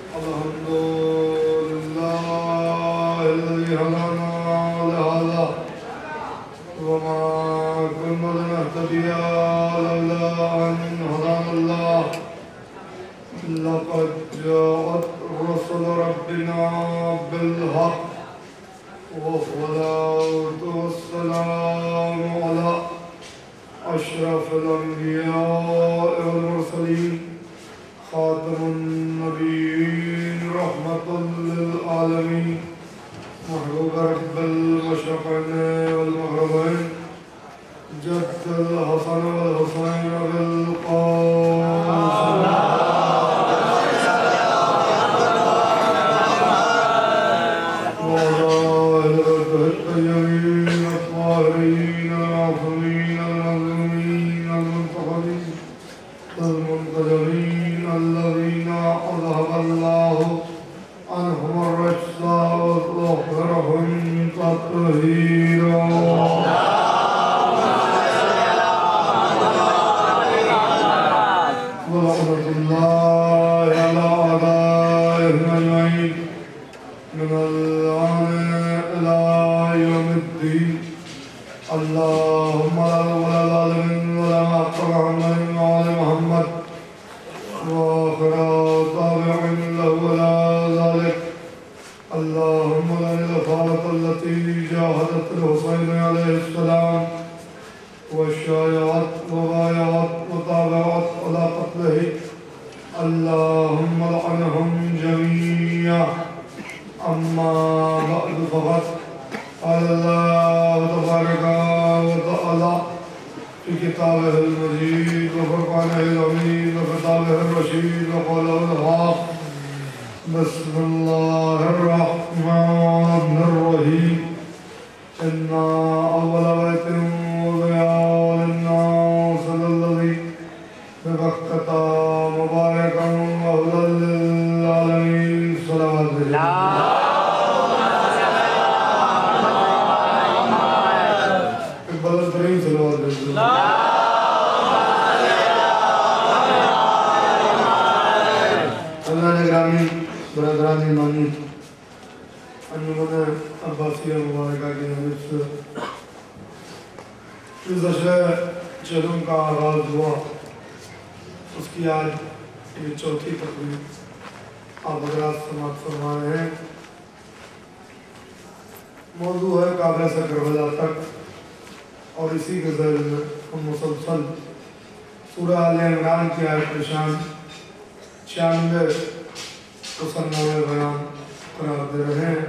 الحمد لله الذي هدانا لهذا وما كنا لنهتدي لولا أن هدانا الله لقد جاءت رسل ربنا بالحق والصلاة والسلام على أشرف الأنبياء والمرسلين خاتم النبيين رحمة للعالمين محبوب رب المشرقين والمغربين جد الحسن والحسين بالقاسم الطيبين الطاهرين المعصومين المظلومين المنتخبين المنتجبين الذين أذهب الله عنهم الرجس وطهرهم تطهيرا ولعنة الله على أعدائهم أجمعين من الآن إلى يوم الدين اللهم لا ولا ظالم ولا معقب محمد وعلى محمد وآخر طابع له ولا ذلك اللهم لن الأفعال التي جاهدت الحسين عليه السلام والشايعت وبايعت وطابعت على قتله اللهم لعنهم جميعا أما بعد فقط قال الله تبارك وتعالى في كتابه المجيد وفرقانه الحميد وكتابه الرشيد وقوله الحق بسم الله الرحمن الرحيم إنا أول بيت وضع للناس الذي ببكة مباركا وهدى للعالمين صلوات الله برادران ایمانی انجمن عباسیہ مبارکہ کی جانب سے اس اشرے چلوں کا آغاز ہوا اس کی آج یہ چوتھی تقریب آپ حضرات سماعت فرما رہے ہیں موضوع ہے کعبہ سے کربلا تک اور اسی کے ذیل میں ہم مسلسل سورہ آل عمران کی آیت نشان 96 تصنع بیان قرار دے رہے ہیں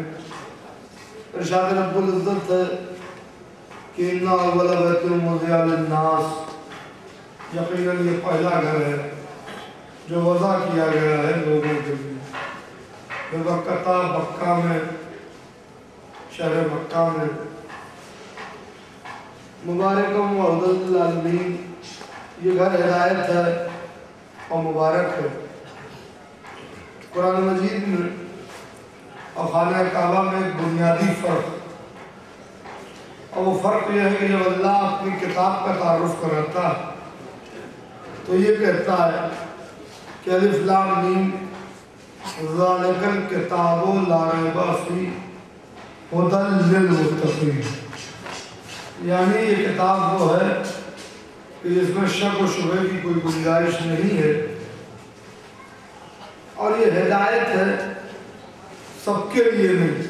ارشاد رب العزت ہے کہ اِنَّا اَوَّلَ بَيْتٍ وُضِعَ لِلنَّاسِ یقیناً یہ پہلا گھر ہے جو وضع کیا گیا ہے لوگوں کے لیے ببکہ بکہ میں شہر مکہ میں مبارکم وَهُدًى لِلْعَالَمِينَ یہ گھر ہدایت ہے اور مبارک ہے قرآن مجید میں اور خانہ کعبہ میں ایک بنیادی فرق اور وہ فرق یہ ہے کہ جب اللہ اپنی کتاب کا تعارف کراتا ہے تو یہ کہتا ہے کہ الف لام میم ذالک الکتاب لا ریب فیہ ھدی للمتقین یعنی یہ کتاب وہ ہے کہ اس میں شک و شبہ کی کوئی گنجائش نہیں ہے اور یہ ہدایت ہے سب کے لیے نہیں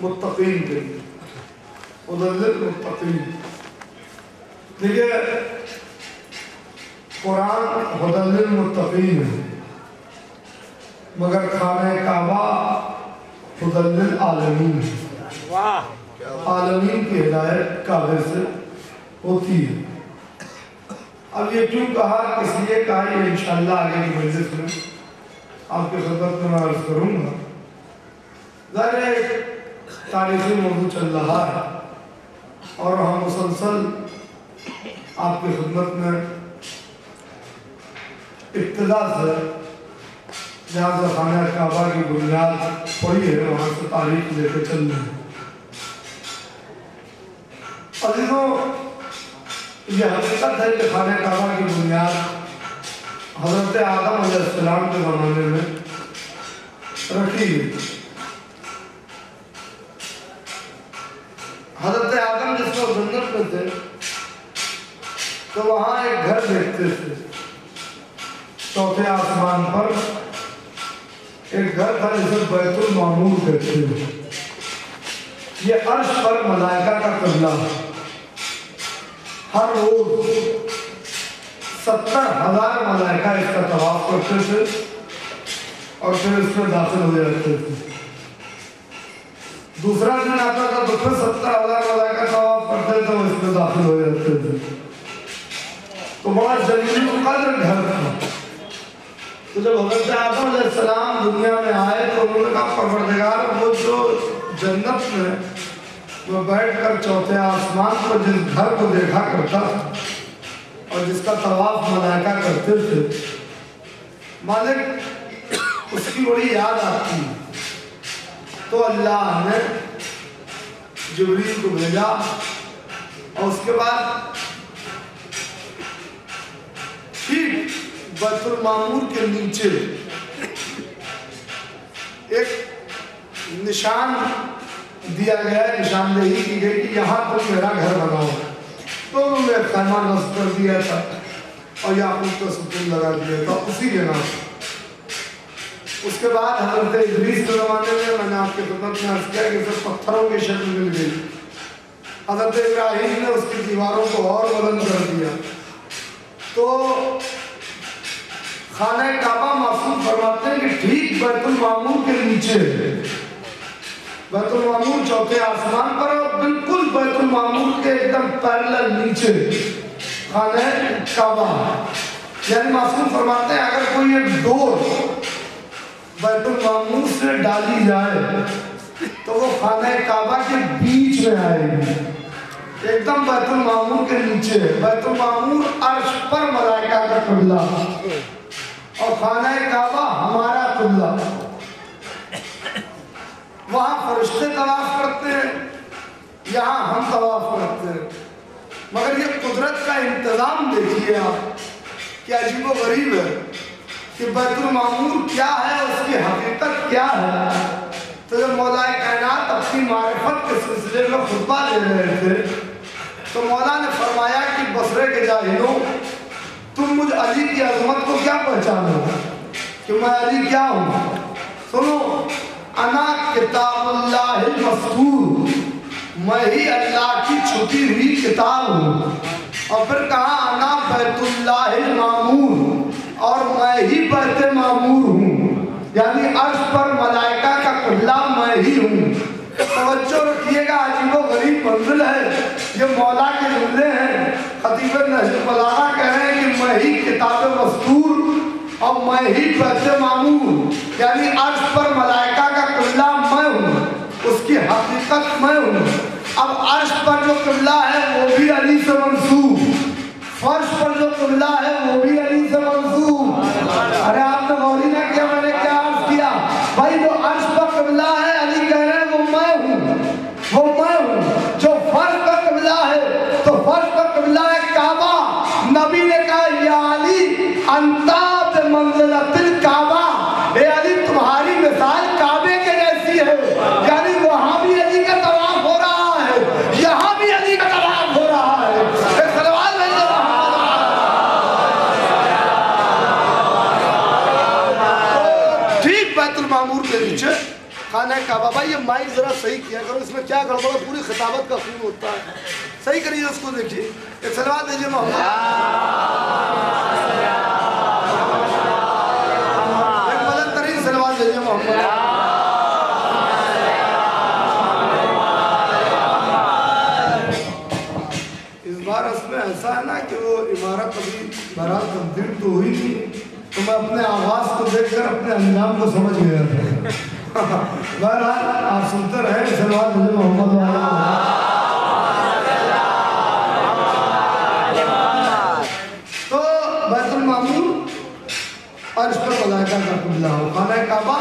متقین کے لیے ھدی للمتقین دیکھیں قرآن ھدی للمتقین ہے مگر خانہ کعبہ ھدی للعالمین ہے عالمین کی ہدایت کعبے سے ہوتی ہے اب یہ کیوں کہا کس لیے کہا یہ انشاءاللہ آگے کی مجلس میں آپ کے خدمت میں عرض کروں گا ظاہر ایک تاریخی موضوع چل رہا ہے اور ہم مسلسل آپ کی خدمت میں ابتدا سے جہاں سے خانہ کعبہ کی بنیاد پڑی ہے وہاں سے تاریخ لے کے چل رہے ہیں عزیزوں یہ حقیقت ہے کہ خانہ کعبہ کی بنیاد حضرت آدم علیہ السلام کے زمانے میں رکھی گئی۔ حضرت آدم جس وقت جنت میں تھے تو وہاں ایک گھر دیکھتے تھے، چوتھے آسمان پر ایک گھر تھا جسے بیت المعمور کہتے ہیں۔ یہ عرش پر ملائکہ کا قبلہ، ہر روز 70,000 ملائکہ اس کا طواف کرتے تھے اور پھر اس میں داخل ہو جاتے تھے۔ دوسرا دن آتا تھا تو پھر 70,000 ملائکہ طواف کرتے تھے اور اس میں داخل ہو جاتے تھے۔ تو بڑا جلیل القدر گھر تھا۔ تو جب حضرت آدم علیہ السلام دنیا میں آئے تو انہوں نے کہا پروردگار وہ جو جنت میں وہ بیٹھ کر چوتھے آسمان پر جس گھر کو دیکھا کرتا تھا اور جس کا طواف ملائکہ کرتے تھے، مالک اس کی بڑی یاد آتی ہے۔ تو اللہ نے جبریل کو بھیجا اور اس کے بعد ٹھیک بیت المعمور کے نیچے ایک نشان دیا گیا ہے، نشاندہی کی گئی کہ یہاں تم میرا گھر بناؤ۔ تو انہوں نے خیمہ نصب کر دیا تھا اور یعقوب کا ستون لگا دیا تھا اسی کے نام۔ اس کے بعد حضرت ادریس کے زمانے میں نے آپ کے خدمت میں عرض کیا کہ اسے پتھروں کی شکل مل گئی۔ حضرت ابراہیم نے اس کی دیواروں کو اور بلند کر دیا۔ تو خانہ کعبہ معصوم فرماتے ہیں کہ ٹھیک بیت المعمور کے نیچے، بیت المعمور چوتھے آسمان پر اور بالکل بیت المعمور کے ایک دم پیرلل نیچے خانہ کعبہ، یعنی معصوم فرماتے ہیں اگر کوئی ایک ڈور بیت المعمور سے ڈالی جائے تو وہ خانہ کعبہ کے بیچ میں آئے گی، ایک دم بیت المعمور کے نیچے۔ بیت المعمور عرش پر ملائکہ کا قبلہ اور خانہ کعبہ ہمارا قبلہ۔ وہاں فرشتے طواف کرتے ہیں، یہاں ہم طواف کرتے ہیں، مگر یہ قدرت کا انتظام دیکھیے آپ کہ عجیب و غریب ہے کہ بیت المعمور کیا ہے، اس کی حقیقت کیا ہے۔ تو جب مولا کائنات اپنی معرفت کے سلسلے میں خطبہ دے رہے تھے تو مولا نے فرمایا کہ بصرے کے جاہلوں، تم مجھ علی کی عظمت کو کیا پہچانو کہ میں علی کیا ہوں؟ سنو، انا کتاب اللہ المستور، میں ہی اللہ کی چھپی ہوئی کتاب ہوں۔ اور پھر کہا انا بیت اللہ المعمور، اور میں ہی بیت معمور ہوں، یعنی عرش پر ملائکہ کا قبلہ میں ہی ہوں۔ توجہ رکھیے گا، عجیب و غریب منزل ہے، یہ مولا کے جملے ہیں۔ خطیب نہج البلاغہ کہہ رہے ہیں کہ میں ہی کتاب مستور اور میں ہی بیت معمور، یعنی عرش پر ملائکہ کا قبلہ میں ہوں، اس کی حقیقت میں ہوں۔ اب عرش پر جو قبلہ ہے وہ بھی علی سے منسوب، فرش پر جو قبلہ ہے وہ بھی علی سے منسوب۔ ارے آپ نے غوری نہ کیا میں نے کیا عرض کیا؟ بھائی جو عرش پر قبلہ ہے علی کہہ رہے ہیں وہ میں ہوں، وہ میں ہوں۔ جو فرش پر قبلہ ہے تو فرش پر قبلہ ہے کعبہ۔ نبی نے کہا یا علی انتا بمنزلۃ الکعبہ، اے علی تمہاری مثال کعبے کے جیسی ہے، یعنی وہاں بھی علی کا طواف ہو رہا ہے، یہاں بھی علی کا طواف ہو رہا ہے۔ ایک سلوات بھیجو ٹھیک بیت المعمور کے نیچے خانہ کعبہ۔ بھائی یہ مائک ذرا صحیح کیا کرو، اس میں کیا گڑبڑ ہے، پوری خطابت کا خون ہوتا ہے، صحیح کریے اس کو، دیکھیے۔ ایک سلوات دیجیے محمد، ایک بلند ترین سلوات دیجیے محمد۔ اس بار اس میں ایسا ہے نا کہ وہ عمارت ابھی بہرحال تبدیل تو ہوئی تھی، تو میں اپنے آواز کو دیکھ کر اپنے انجام کو سمجھ گیا تھا۔ بہرحال آپ سنتے رہے سلوات دیجیے محمد والا۔ تو بیت المعمور عرش پر ملائکہ کا قبلہ ہو، خانہ کعبہ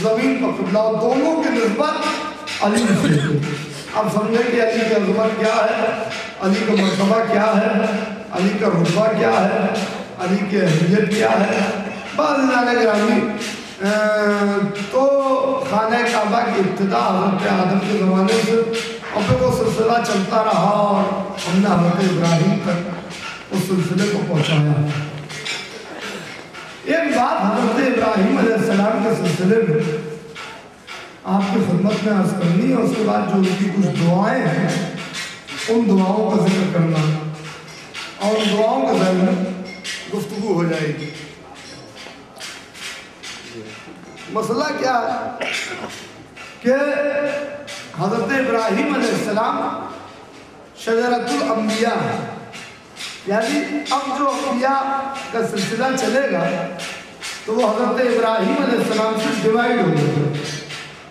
زمین پر قبلہ ہو، دونوں کی نسبت علی سے۔ اب سمجھیں کہ علی کی عظمت کیا ہے، علی کا مرتبہ کیا ہے، علی کا رتبہ کیا ہے، علی کی اہمیت کیا ہے۔ بعض جانے گرامی تو خانہ کعبہ کی ابتدا حضرت آدم کے زمانے سے اور پھر وہ سلسلہ چلتا رہا اور ہم نے حضرت ابراہیم تک اس سلسلے کو پہنچایا۔ ایک بات حضرت ابراہیم علیہ السلام کے سلسلے میں آپ کی خدمت میں عرض کرنی ہے، اس کے بعد جو ان کی کچھ دعائیں ہیں ان دعاؤں کا ذکر کرنا اور ان دعاؤں کے ذریعے میں گفتگو ہو جائے گی۔ مسئلہ کیا ہے کہ حضرت ابراہیم علیہ السلام شجرۃ الانبیاء ہے، یعنی اب جو انبیاء کا سلسلہ چلے گا تو وہ حضرت ابراہیم علیہ السلام سے ڈیوائیڈ ہو جائے گا،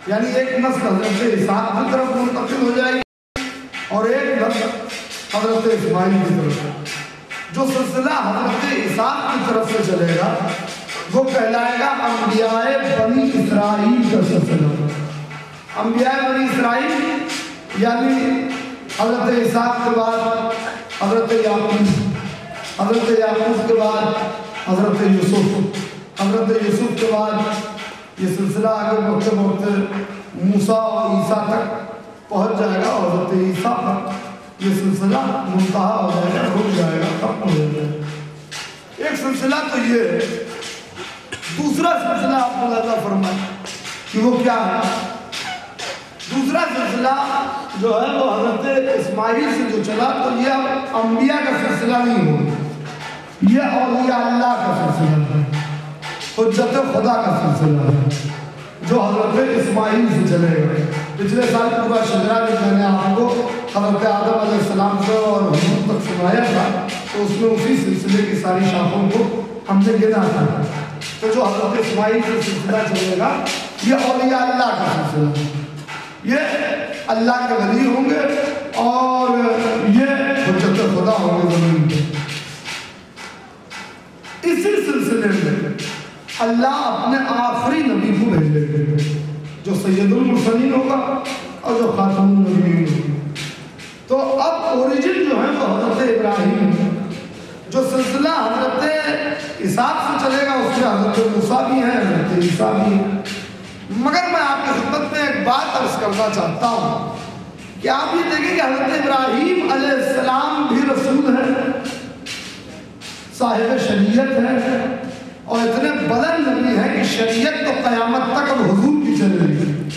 یعنی ایک نسل حضرت اسحاق کی طرف منتقل ہو جائے گی اور ایک نسل حضرت اسماعیل کی طرف۔ جو سلسلہ حضرت اسحاق کی طرف سے چلے گا وہ کہلائے گا انبیاء بنی اسرائیل کا سلسلہ۔ انبیاء بنی اسرائیل یعنی حضرت اسحاق کے بعد حضرت یعقوب، حضرت یعقوب کے بعد حضرت یوسف، حضرت یوسف کے بعد یہ سلسلہ آگے بڑھتے بڑھتے موسیٰ اور عیسیٰ تک پہنچ جائے گا اور حضرت عیسیٰ پر یہ سلسلہ منتہا ہو جائے گا، رک جائے گا، ختم ہو جائے گا۔ ایک سلسلہ تو یہ ہے۔ دوسرا سلسلہ آپ ملاحظہ فرمائیں کہ وہ کیا ہے؟ دوسرا سلسلہ جو ہے وہ حضرت اسماعیل سے جو چلا تو یہ انبیاء کا سلسلہ نہیں ہوگا، یہ اولیاء اللہ کا سلسلہ ہے، حجت خدا کا سلسلہ ہے جو حضرت اسماعیل سے چلے گا۔ پچھلے سال پورا شجرہ جو میں نے آپ کو حضرت آدم علیہ السلام سے اور حضور تک سنایا تھا تو اس میں اسی سلسلے کی ساری شاخوں کو ہم نے گنا تھا۔ تو جو حضرت اسماعیل سے سلسلہ چلے گا یہ اولیاء اللہ کا سلسلہ ہے، یہ اللہ کے ولی ہوں گے اور یہ حجت خدا ہوں گے زمین پہ۔ اسی سلسلے میں اللہ اپنے آخری نبی کو بھیجے گے جو سید المرسلین ہوگا اور جو خاتم النبیین ہوگا۔ تو اب اوریجن جو ہے وہ حضرت ابراہیم ہے، جو سلسلہ حضرت اسحاق سے چلے گا اس میں حضرت موسیٰ بھی ہیں، حضرت عیسیٰ بھی ہیں۔ مگر میں آپ کی خدمت میں ایک بات عرض کرنا چاہتا ہوں کہ آپ یہ دیکھیں کہ حضرت ابراہیم علیہ السلام بھی رسول ہیں، صاحب شریعت ہیں اور اتنے بلند نبی ہیں کہ شریعت تو قیامت تک اب حضور کی چل رہی ہے،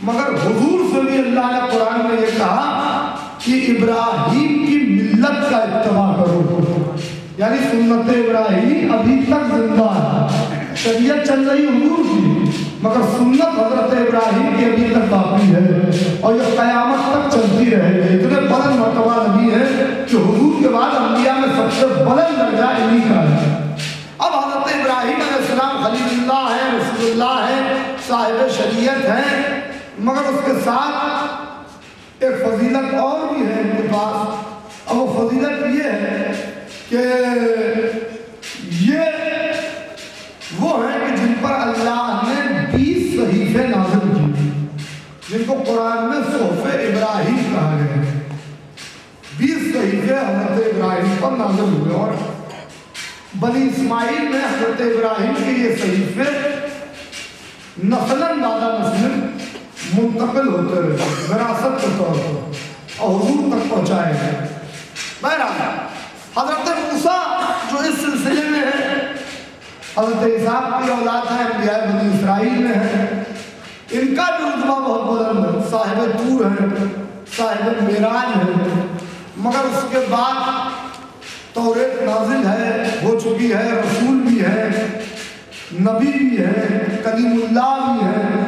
مگر حضور سے بھی اللہ نے قرآن میں یہ کہا کہ ابراہیم کی ملت کا اتباع کرو، یعنی سنت ابراہیم ابھی تک زندہ ہے، شریعت چل رہی حضور کی مگر سنت حضرت ابراہیم کی ابھی تک باقی ہے اور یہ قیامت تک چلتی رہے گی۔ اتنے بلند مرتبہ نبی ہے کہ حضور کے بعد انبیاء میں سب سے بلند درجہ انہی کا ہے۔ اب حضرت ابراہیم علیہ السلام خلیل اللہ ہے، رسول اللہ ہے، صاحب شریعت ہیں، مگر اس کے ساتھ ایک فضیلت اور بھی ہے ان کے پاس، اور وہ فضیلت یہ ہے کہ یہ وہ ہیں کہ جن پر اللہ نے 20 صحیفے نازل کی، جن کو قرآن میں صحف ابراہیم کہا گیا ہے۔ 20 صحیفے حضرت ابراہیم پر نازل ہوئے اور بنی اسماعیل میں حضرت ابراہیم کے یہ صحیفے نسلاً بعد نسل منتقل ہوتے رہے، وراثت کے طور پر اور حضور تک پہنچائے گئے۔ بہرحال حضرت موسیٰ جو اس سلسلے میں ہے، حضرت اسحاق کی اولاد ہیں، انبیاء بنی اسرائیل میں ہیں، ان کا بھی رتبہ بہت بلند ہے، صاحب طور ہیں، صاحب معراج ہیں، مگر اس کے بعد توریت نازل ہے، ہو چکی ہے، رسول بھی ہے، نبی بھی ہے، کلیم اللہ بھی ہے،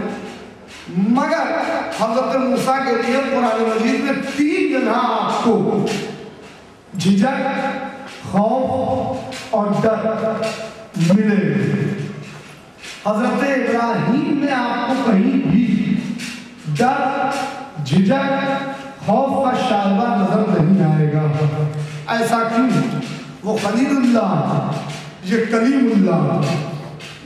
مگر حضرت موسیٰ کے لیے قرآن مجید میں 3 جگہ آپ کو جھجک، خوف اور ڈر ملے۔ حضرت ابراہیم میں آپ کو کہیں بھی ڈر، جھجک، خوف کا شائبہ نظر نہیں آئے گا۔ ایسا کیوں؟ وہ خلیل اللہ، یہ کلیم اللہ،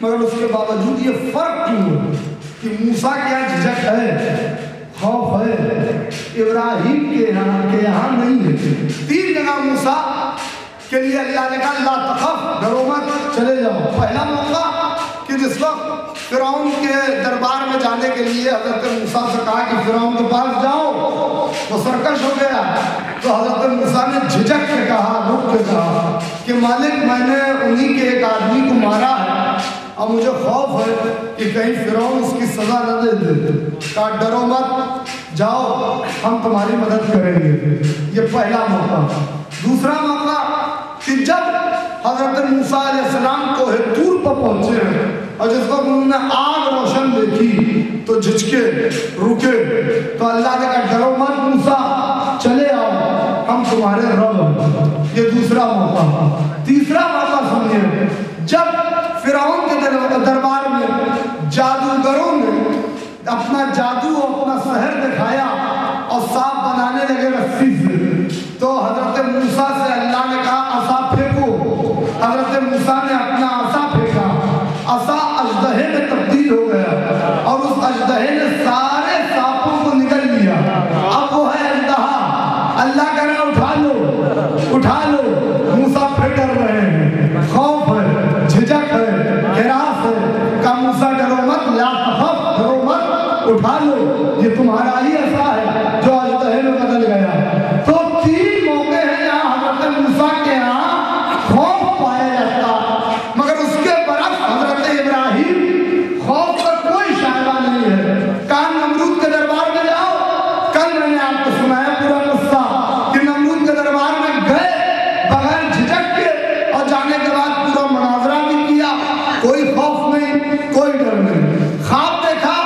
مگر اس کے باوجود یہ فرق کیوں ہے کہ موسیٰ کیا جھجک ہے، خوف ہے، ابراہیم کے یہاں نہیں ہے۔ 3 جگہ موسیٰ کے لیے اللہ نے کہا لا تخف، ڈرو مت، چلے جاؤ۔ پہلا موقع کہ جس وقت فرعون کے دربار میں جانے کے لیے حضرت موسیٰ سے کہا کہ فرعون کے پاس جاؤ، وہ سرکش ہو گیا۔ تو حضرت موسیٰ نے جھجک کے کہا، رک کے کہا کہ مالک میں نے انہی کے ایک آدمی کو مارا ہے اور مجھے خوف ہے کہ کہیں فرعون اس کی سزا نہ دے دے۔ کہا ڈرو مت، جاؤ ہم تمہاری مدد کریں گے۔ یہ پہلا موقع۔ دوسرا موقع کہ جب حضرت موسیٰ علیہ السلام کوہ طور پر پہنچے ہیں اور جس وقت انہوں نے آگ روشن دیکھی تو جھجکے، رکے، تو اللہ نے کہا ڈرو مت موسیٰ، چلے آؤ ہم تمہارے رب ہیں۔ یہ دوسرا موقع۔ تیسرا موقع سنیے، جب فرعون کے دربار میں جادوگروں نے اپنا جادو اور اپنا سحر دکھایا اور سانپ بنانے لگے رسی سے، تو حضرت موسیٰ سے اللہ نے کہا عصا پھینکو۔ حضرت موسیٰ نے اپنا عصا پھینکا، عصا اژدہے میں تبدیل ہو گیا اور اس اژدہے نے سارے سانپوں کو نگل لیا۔ اب وہ ہے اژدہا۔ اللہ کہہ رہا اٹھا لو، اٹھا لو۔ موسیٰ پھر ڈر رہے ہیں، خوف ہے، جھجک ہے، ہراس ہے۔ کہا موسیٰ ڈرو مت، لا تخف، ڈرو مت، اٹھا لو، یہ تمہارا ہی عصا ہے جو اژدہے میں بدل گیا۔ تو تین موقع ہیں جہاں حضرت موسیٰ کے یہاں خوف پایا جاتا، مگر اس کے برعکس حضرت ابراہیم خوف کا کوئی شائبہ نہیں ہے۔ کہا نمرود کے دربار میں جاؤ۔ کل میں نے آپ کو سنایا پورا قصہ کہ نمرود کے دربار میں گئے بغیر جھجک کے اور جانے کے بعد پورا مناظرہ بھی کیا، کوئی خوف نہیں، کوئی ڈر نہیں۔ خواب دیکھا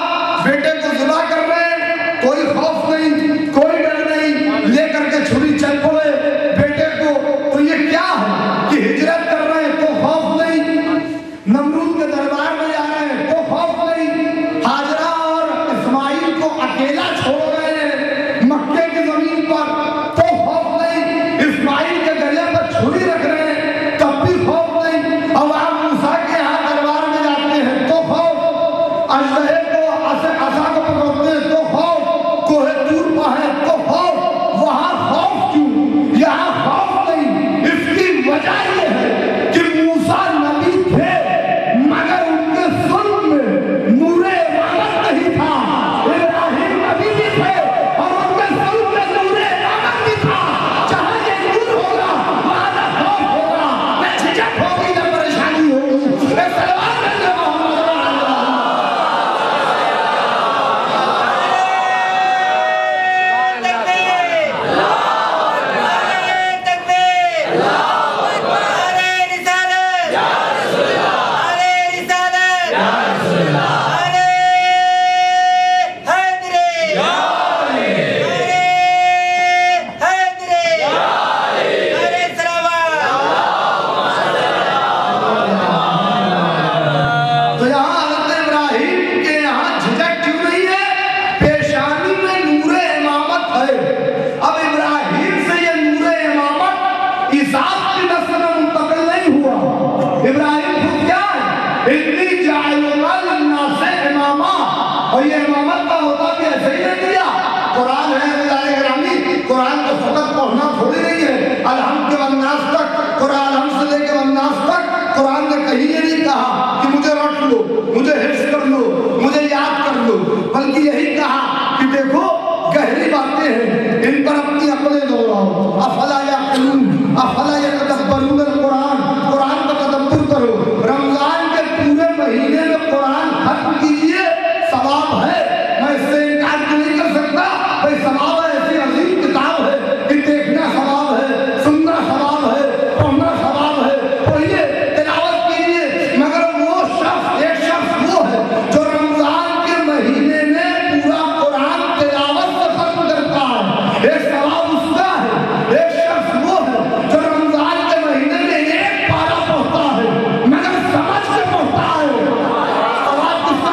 بیٹے کو ذبح کر رہے ہیں، کوئی خوف نہیں، کوئی ڈر نہیں، لے کر کے چھری چل پڑے بیٹے کو۔ تو یہ کیا ہے کہ ہجرت کر رہے ہیں تو خوف نہیں، نمرود کے دربار میں جا رہے ہیں تو خوف نہیں، ہاجرہ اور اسماعیل کو اکیلا چھوڑ رہے ہیں مکے کی زمین پر تو خوف نہیں، اسماعیل کے گلے پر چھری رکھ رہے ہیں تب بھی خوف نہیں، اور آپ موسیٰ کے یہاں دربار میں جاتے ہیں تو خوف، اژدہے کو عصا کو پکڑتے ہیں تو خوف، کوہ طور پر ہے تو خوف۔ وہاں خوف کیوں، یہاں خوف نہیں؟ اس کی وجہ یہ ہے کہ موسیٰ نبی تھے مگر ان کے ظلم میں نور امامت نہیں تھا۔ ابراہیم نبی بھی تھے اور ان کے ظلم میں نور امامت بھی تھا۔ جہاں یہ نور ہوگا وہاں نہ خوف ہوگا، نہ جھجک ہوگی، نہ پریشانی ہوگی۔ ایک سلوات ہے جو بلکہ یہی کہا کہ دیکھو گہری باتیں ہیں، ان پر اپنی عقلیں دوڑاؤ۔ افلا یعقلون افلا یتدبرون القرآن، قرآن کا تدبر کرو۔ رمضان کے پورے مہینے میں قرآن ختم کیجئے، ثواب ہے، میں اس سے انکار نہیں کر سکتا۔ بھئی ثواب ہے، ایسی عظیم کتاب ہے کہ دیکھنا ثواب ہے، سننا ثواب ہے، پڑھنا ثواب ہے، پڑھیے، تلاوت کیجئے۔ مگر وہ شخص، ایک شخص وہ ہے جو رمضان کے مہینے میں پورا قرآن تلاوت سے ختم کرتا ہے، ایک ثواب اس کا ہے۔ ایک شخص وہ ہے جو رمضان کے مہینے میں ایک پارہ پڑھتا ہے مگر سمجھ کے پڑھتا ہے، ثواب کس کا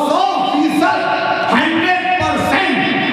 100% 100%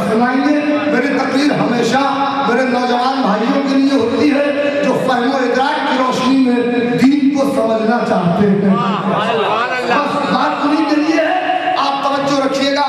کر سنائیں گے. میری تقریر ہمیشہ میرے نوجوان بھائیوں کے لیے ہوتی ہے جو فہم و ادراک کی روشنی میں دین کو سمجھنا چاہتے ہیں. بس بات انہیں کے لیے ہے. آپ توجہ رکھیے گا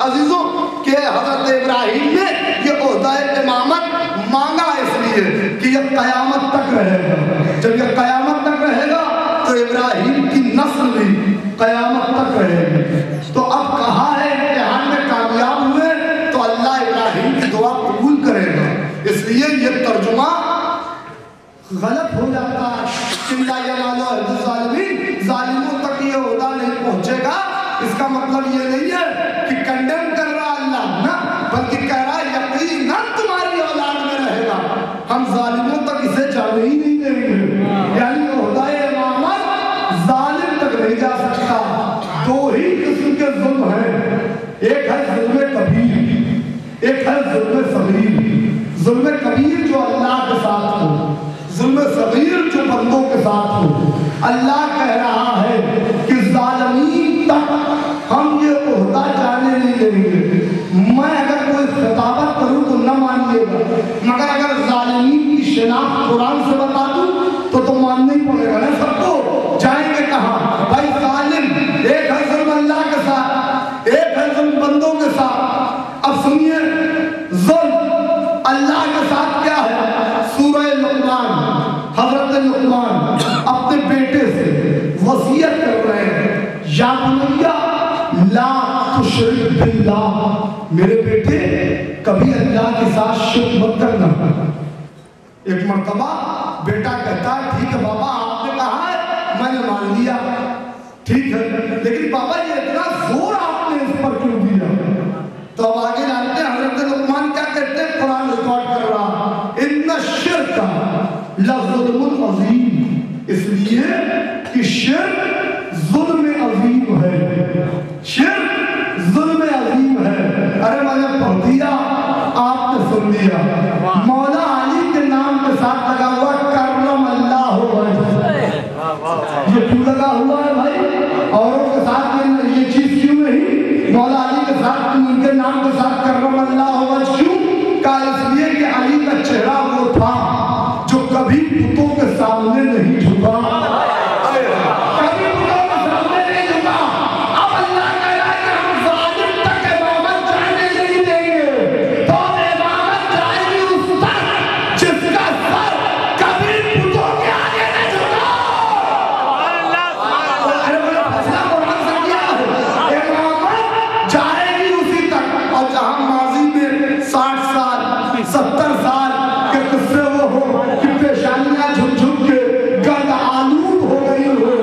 عزیزوں کہ حضرت ابراہیم نے یہ عہدہ امامت مانگا اس لیے کہ یہ قیامت تک رہے گا. جب یہ قیامت تک رہے گا تو ابراہیم کی نسل بھی قیامت تک رہے گی. تو اب کہا ہے امتحان میں کامیاب ہوئے تو اللہ ابراہیم کی دعا قبول کرے گا. اس لیے یہ ترجمہ غلط ہو جاتا ہے کہ لا ینال عہد الظالمین، ظالموں تک یہ عہدہ نہیں پہنچے گا. اس کا مطلب یہ نہیں ہے کہ کنڈیم کر رہا اللہ نہ، بلکہ کہہ رہا یقیناً تمہاری اولاد میں رہے گا. ہم ظالموں تک اسے جانے ہی نہیں دیں گے. یعنی عہدہ امامت ظالم تک نہیں جا سکتا. دو ہی قسم کے ظلم ہیں، ایک ہے ظلم کبیر، ایک ہے ظلم صغیر. ظلم کبیر جو اللہ کے ساتھ ہو، ظلم صغیر جو بندوں کے ساتھ ہو. اللہ کہہ رہا ہے کہ ظالمین تک ہم یہ عہدہ جانے نہیں دیں گے. میں اگر کوئی خطابت کروں تو نہ مانیے گا، مگر اگر ظالمین کی شناخت قرآن سے بتا دوں تو ماننا ہی پڑے گا نا سب کو. جائیں گے کہاں بھائی؟ ظالم ایک ہے ظلم اللہ کے ساتھ، ایک ہے ظلم بندوں کے ساتھ. اب سنیے ظلم اللہ کے ساتھ کیا ہے. سورہ لقمان، حضرت لقمان اپنے بیٹے سے وصیت کر رہے ہیں، یا بنیا لا تشرک باللہ، میرے بیٹے کبھی اللہ کے ساتھ شرک مت کرنا. ایک مرتبہ بیٹا کہتا ہے ٹھیک ہے بابا آپ نے کہا ہے میں نے مان لیا، ٹھیک ہے، لیکن بابا یہ اتنا زور آپ نے اس پر کیوں دیا؟ تو اب آگے جانتے ہیں حضرت لقمان کیا کہتے ہیں، قرآن ریکارڈ کر رہا ان الشرک لظلم عظیم، اس لیے کہ شرک ظلم عظیم ہے. شرک ظلم عظیم ہے. ارے میں نے پڑھ دیا آپ نے سن لیا. مولا علی کے نام کے ساتھ لگا ہوا کرم اللہ وجہ، یہ کیوں لگا ہوا ہے بھائی؟ اوروں کے ساتھ یہ چیز کیوں نہیں؟ مولا علی کے ساتھ ان کے نام کے ساتھ کرم اللہ وجہ کیوں؟ کہا اس لیے کہ علی کا چہرہ وہ تھا جو کبھی بتوں کے سامنے نہیں جھکا، کبھی بتوں کے سامنے نہیں جھکا. اب اللہ کہہ رہا ہے کہ ہم ظالم تک امامت جانے نہیں دیں گے. تو امامت جائے گی اس تک جس کا سر کبھی بتوں کے آگے نہ جھکا. فیصلہ قرآن سے کیا ہے، امامت جائے گی اسی تک. اور جہاں ماضی میں 60 سال 70 سال کے قصے وہ ہو کہ پیشانیاں جھک جھک کے گرد آلود ہو گئی ہو،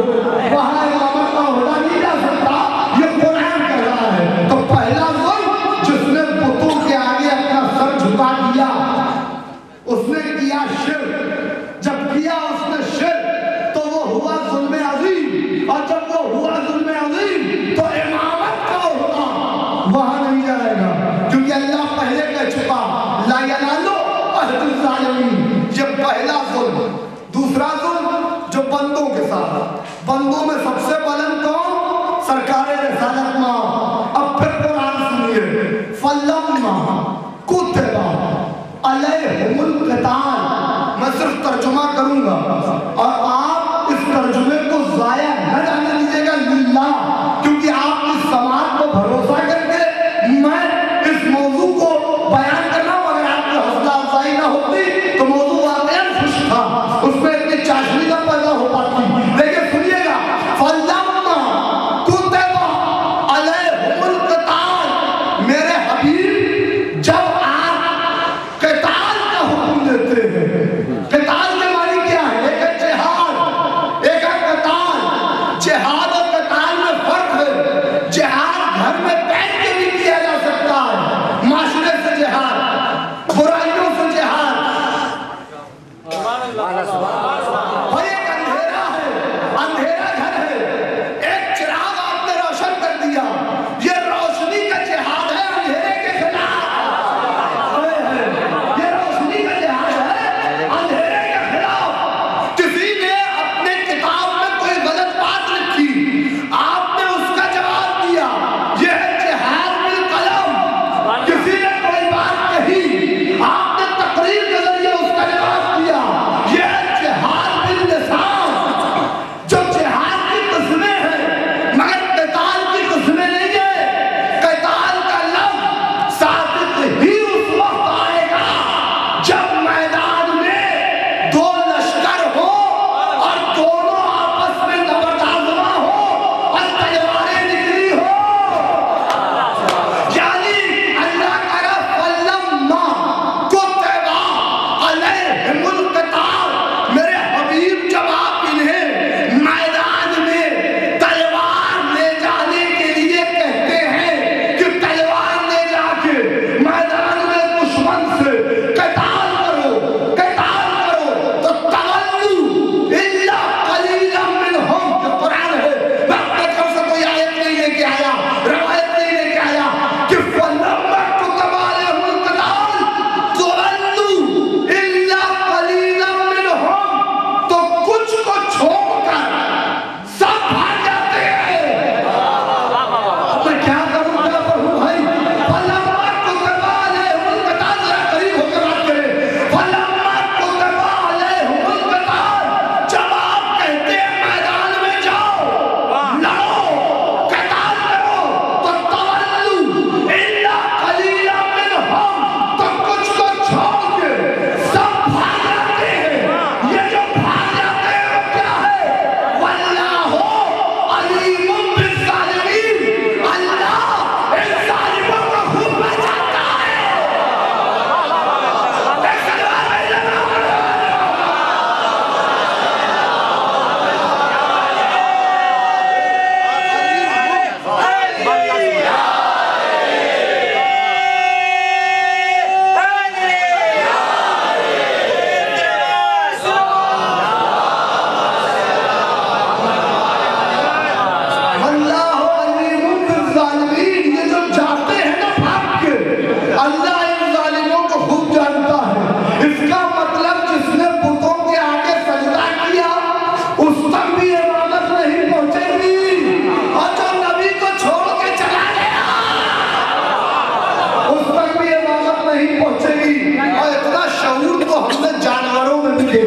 وہاں امامت کا عہدہ نہیں جا سکتا. یہ قرآن کہہ رہا ہے. تو پہلا ظلم جس نے بتوں کے آگے اپنا سر جھکا دیا اس نے کیا شرک. جب کیا اس نے شرک تو وہ ہوا ظلم عظیم، اور جب وہ ہوا ظلم عظیم تو امامت کا عہدہ وہاں نہیں جائے گا، کیونکہ اللہ پہلے کہہ چکا لا ینال عہد الظالمین. یہ پہلا ظلم. دوسرا ظلم جو بندوں کے ساتھ، بندوں میں سب سے بلند کون؟ سرکار رسالت ماں. اب پھر قرآن سنیے، فلما کتب علیہم القتال. میں صرف ترجمہ کروں گا اور آپ اس ترجمے کو ضائع نہ جانے دیجیے گا للہ، کیونکہ آپ کی سماعت کو بھروسہ کر کے میں اس موضوع کو بیان کرنا ہوں. اگر آپ کی حوصلہ افزائی نہ ہوتی تو موضوع واقعاً خوش تھا، اس میں اتنی چاشنی نہ پیدا ہو پاتی. لیکن سنیے گا، فلما کتب علیہم القتال، میرے حبیب جب آپ قتال کا حکم دیتے ہیں، قتال کے معنی کیا ہے؟ ایک ہے جہاد، ایک ہے قتال. جہاد اور قتال میں فرق ہے. جہاد گھر میں بیٹھ کے بھی کیا جا سکتا ہے، معاشرے سے جہاد، برائیوں سے جہاد. اور ایک اندھیرا ہے، اندھیرا گھر ہے، ایک چراغ آپ نے روشن کر دیا، یہ روشنی کا جہاد ہے اندھیرے کے خلاف. یہ روشنی کا جہاد ہے اندھیرے کے خلاف. کسی نے اپنے کتاب میں کوئی غلط بات لکھی، آپ نے اس کا جواب دیا، یہ ہے جہاد بالقلم. کسی نے کوئی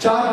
4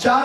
4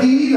3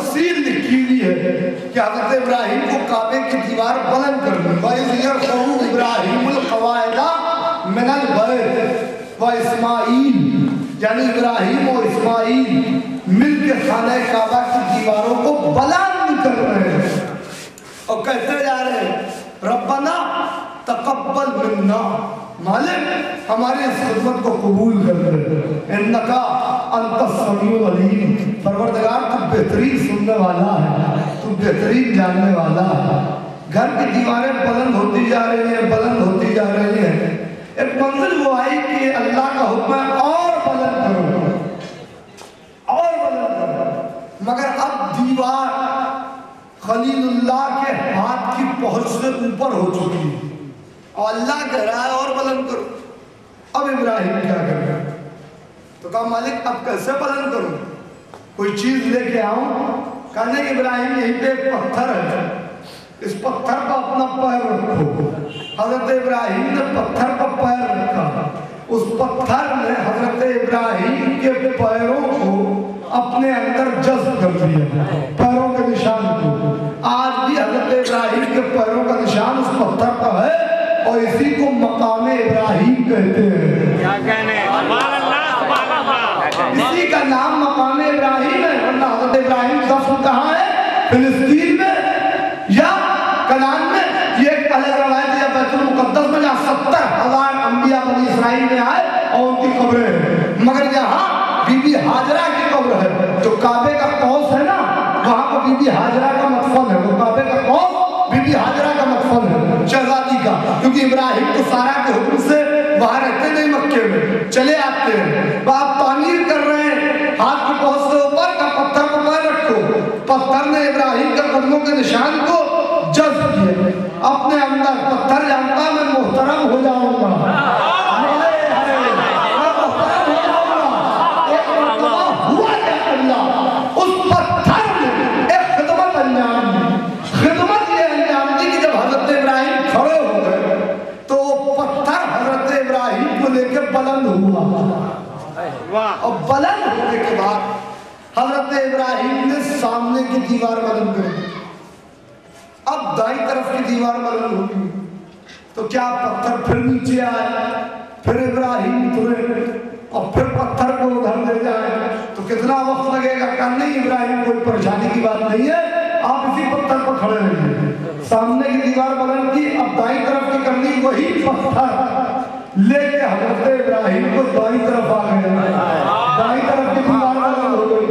تفصیل لکھی ہوئی ہے کہ حضرت ابراہیم کو کعبے کی دیوار بلند کر دی. وَإِذْ يَرْفَعُ إِبْرَاهِيمُ الْقَوَاعِدَ مِنَ الْبَيْتِ وَإِسْمَاعِیل، یعنی ابراہیم اور اسماعیل مل کے خانہ کعبہ کی دیواروں کو بلند کر رہے ہیں اور کہتے جا رہے ہیں ربنا تقبل منا، مالک ہماری اس خدمت کو قبول کر لے، انکا انت السمیع العلیم، پروردگار تو بہترین سننے والا ہے، تو بہترین جاننے والا ہے. گھر کی دیواریں بلند ہوتی جا رہی ہیں، بلند ہوتی جا رہی ہیں. ایک منزل وہ آئی کہ اللہ کا حکم ہے اور بلند کرو، اور بلند کرو، مگر اب دیوار خلیل اللہ کے ہاتھ کی پہنچ سے اوپر ہو چکی ہے اور اللہ کہہ رہا ہے اور بلند کرو. اب ابراہیم کیا کر رہا ہے؟ تو کہا مالک اب کیسے بلند کروں؟ کوئی چیز لے کے آؤں؟ کہا نہیں ابراہیم یہیں پہ ایک پتھر ہے، اس پتھر پر اپنا پیر رکھو. حضرت ابراہیم نے پتھر پر پیر رکھا، اس پتھر نے حضرت ابراہیم کے پیروں کو اپنے اندر جذب کر دیا، پیروں کے نشان کو. آج بھی حضرت ابراہیم کے پیروں کا نشان اس پتھر پر ہے اور اسی کو مقام ابراہیم کہتے ہیں. کیا کہنے؟ سبحان اللہ، سبحان اللہ. اسی کا نام مقام ابراہیم ہے. ورنہ حضرت ابراہیم دفن کہاں ہے؟ فلسطین میں یا کنعان میں. یہ ایک الگ روایت ہے بیت المقدس میں جہاں 70,000 انبیاء بنی اسرائیل میں آئے اور ان کی قبریں ہیں. مگر یہاں بی بی ہاجرہ کی قبر ہے. جو کعبے کا قوس ہے نا وہاں پر بی بی ہاجرہ کا مدفن ہے. وہ کعبے کا قوس بی بی ہاجرہ کا مدفن ہے، شہزادی کا. کیونکہ ابراہیم تو سارا کے حکم سے وہاں رہتے نہیں، مکے میں چلے آتے ہیں. آپ تعمیر کر رہے ہیں، ہاتھ کی پہنچ سے اوپر کا پتھر پر پیر رکھو. پتھر نے ابراہیم کے قدموں کے نشان کو جذب کیا اپنے اندر. پتھر جانتا میں محترم ہو جاؤں گا، اس پتھر نے ایک خدمت انجام دی. خدمت یہ انجام دی کہ جب حضرت ابراہیم کھڑے ہو گئے تو وہ پتھر حضرت ابراہیم کو لے کے بلند ہوا اور بلند ہونے کے بعد حضرت ابراہیم نے سامنے کی دیوار بلند کر دی. اب دائیں طرف کی دیوار بلند ہوگی تو کیا پتھر پھر نیچے آئے، پھر ابراہیم اترے اور پھر پتھر کو ادھر لے جائے تو کتنا وقت لگے گا؟ کہ نہیں ابراہیم کوئی پریشانی کی بات نہیں ہے، آپ اسی پتھر پر کھڑے رہیے. سامنے کی دیوار بلند کی، اب دائیں طرف کی کرنی. وہی پتھر لے کے حضرت ابراہیم کو دائیں طرف آ گئے، دائیں طرف کی دیوار بلند ہو گئی.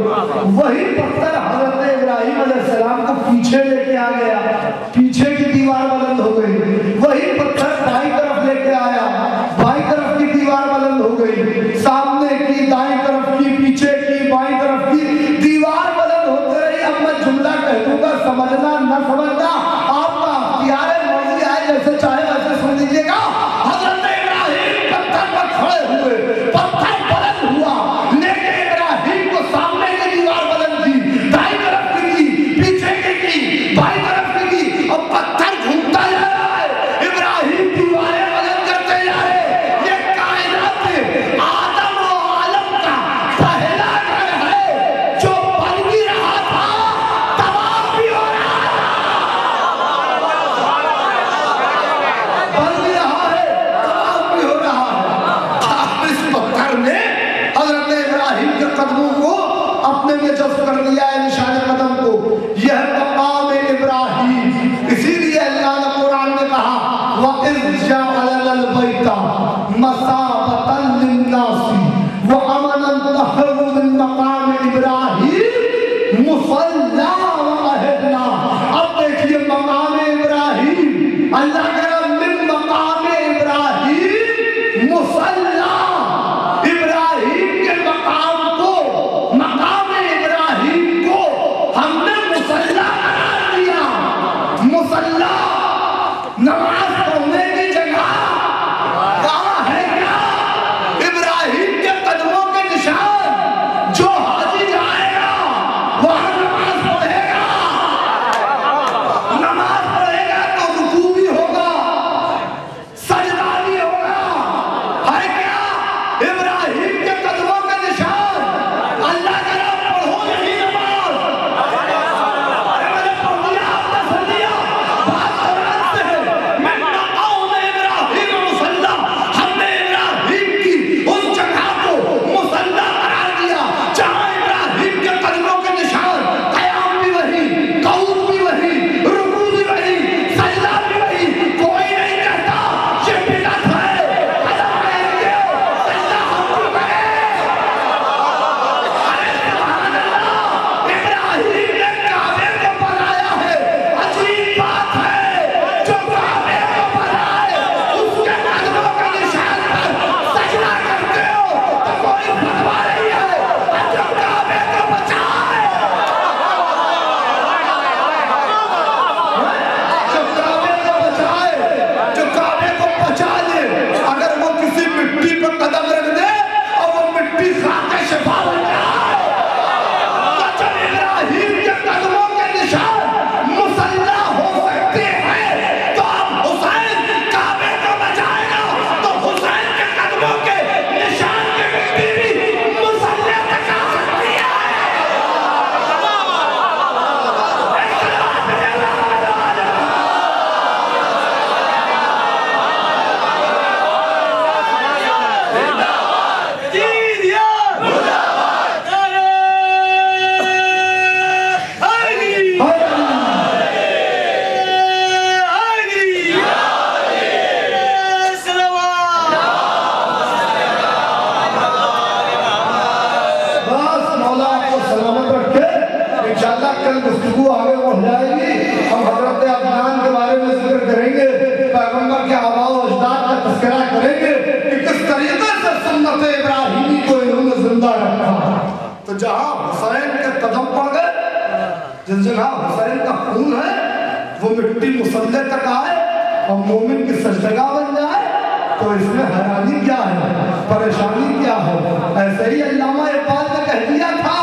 وہی پتھر حضرت ابراہیم علیہ السلام کو پیچھے لے کے آ گیا، پیچھے کی دیوار بلند ہو گئی. وہی پتھر دائیں طرف لے کے آیا، بائیں طرف کی دیوار بلند ہو گئی. سامنے کی، دائیں طرف کی، پیچھے کی، بائیں طرف کی دیوار بلند ہوتے رہی. اب میں جملہ کہہ دوں گا، سمجھنا نہ سمجھنا آپ کا اختیار ہے، مرضی ہے، جیسے چاہے ویسے سن لیجیے گا. حضرت ابراہیم پتھر پر کھڑے ہوئے، پتھر بلند ہوا لیکن ابراہیم کو سامنے کی دیوار بلند کی، دائیں طرف کی، پیچھے کی، بائیں طرف کی، اور پتھر گھومتا جا رہا ہے. ابراہیم دیواریں بلند کرتے جا رہے. یہ کائنات آدم و عالم کا پہلا گھر ہے جو بن بھی رہا تھا، تباہ بھی ہو رہا ہے، بن بھی رہا ہے، تباہ بھی ہو رہا ہے. اس پتھر نے حضرت ابراہیم کے قدموں کو اپنے میں جذب کر لیا ہے، نشان قدم کو. یہ ہے مقام ابراہیم. اسی لیے اللہ نے قرآن میں کہا وَإِذْ جَعَلَنَا الْبَيْتَ مَثَابَةً لِلنَّاسِ وَأَمْنًا اتَّخَذُوا مِن مَّقَامِ إِبْرَاهِيمَ مُصَلًّى وَعَهِدْنَا. اب دیکھیے مقام ابراہیم، اللہ کہہ رہا من مقام ابراہیم مصلّى. ابراہیم کے مقام کو، مقام ابراہیم کو ہم نے مصلّى انشاءاللہ کل گفتگو آگے بڑھ جائے گی. ہم حضرت عدنان کے بارے میں ذکر کریں گے, پیغمبر کے آباء و اجداد کا تذکرہ کریں گے کہ کس طریقے سے سنت ابراہیمی کو انہوں نے زندہ رکھا. تو جہاں حسین کے قدم پڑ گئے, جس جگہ حسین کا خون ہے وہ مٹی مسلح تک آئے اور مومن کی سجدگاہ بن جائے, تو اس میں حیرانی کیا ہے, پریشانی کیا ہے. ایسے ہی علامہ اقبال نے کہہ دیا تھا,